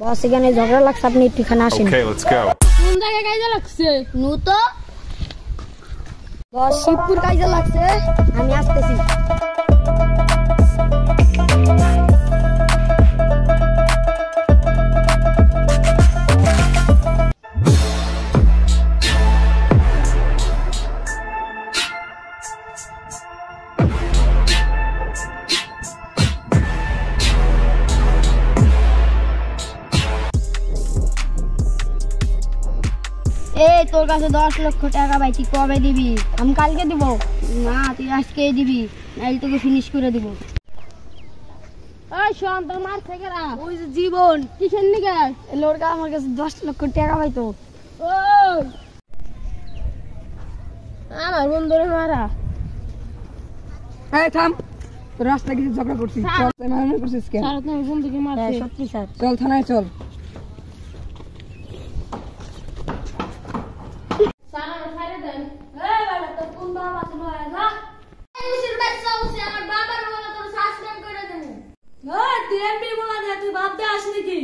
বস এখানে ঝগড়া লাগছে, আপনি একটু এখানে আসেন। Okay, let's go. কোন জায়গায় কাজে লাগছে? নু তো বস শিবপুর কাজে লাগছে, আমি আসতেছি। এই তোর কাছে 10 লক্ষ টাকা ভাই, তুই কবে দিবি? আমি কালকে দিব না, তুই আজকেই দিবি, নাইলে তোকে ফিনিশ করে দিব। ওই শোন, তোর মার থেকে রা ওই যে জীবন কিসের নিকে লোরকা আমার কাছে 10 লক্ষ টাকা ভাই। তো ওই আমার বন্ধুরে মারা। এই থাম, তোর রাস্তায় কিছু ঝগড়া করছিস, চল মারামারি করছিস কেন? স্যার তোমার বন্ধুকে মারছে। সত্যি স্যার। চল থানায় চল। স্যার আমার ছাইরে দেন। এই বেটা তোর কোন বাবা আছে নয় না? এই উসির বাচ্চা উসি আমার বাবার বলে তোর সাসপেন্ড করে দেব। এই তুই এমপি বলা দে, তুই ভাব দে আসলি কি?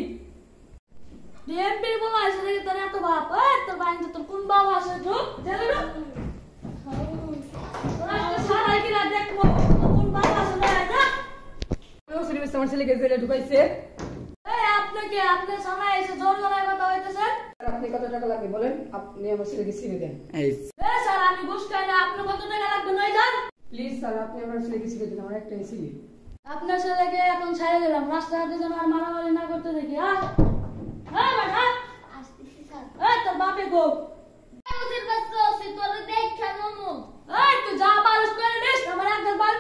তুই এমপি বলা আসে নাকি তোর এত ভাব? এই তোর বাইন্দে তোর কোন বাবা আসে? ঢুক জেলে ঢুক। তোরা তো সারাই কিনা দেখবো তোর কোন বাবা আসে না যা। ওই সিরিয়াস আমার ছেলেকে জেলে ঢুকাইছে। এই আপনাকে আপনি সামনে এসে জোর গলায় কথা হইতেছে। আর আপনি কত টাকা লাগবে বলেন, আপনি আমার ছেলেকে ছিনে দেন। এই স্যার আমি ঘুষ খাই না, আপনি কত টাকা লাগবে নয় যান। প্লিজ স্যার, আপনি আমার ছেলেকে ছিনে দিন, আমার একটাই ছেলে। আপনার ছেলেকে এখন ছেড়ে দিলাম, রাস্তাঘাটে যেন আর মারামারি না করতে দেখি। হ্যাঁ বেটা আসতেছি স্যার। এই তোর বাপে গো। এই উসির বাচ্চা উসি তোর দেখ কেন? এই তুই যা পারিস করে নিস, আমার একদম বাল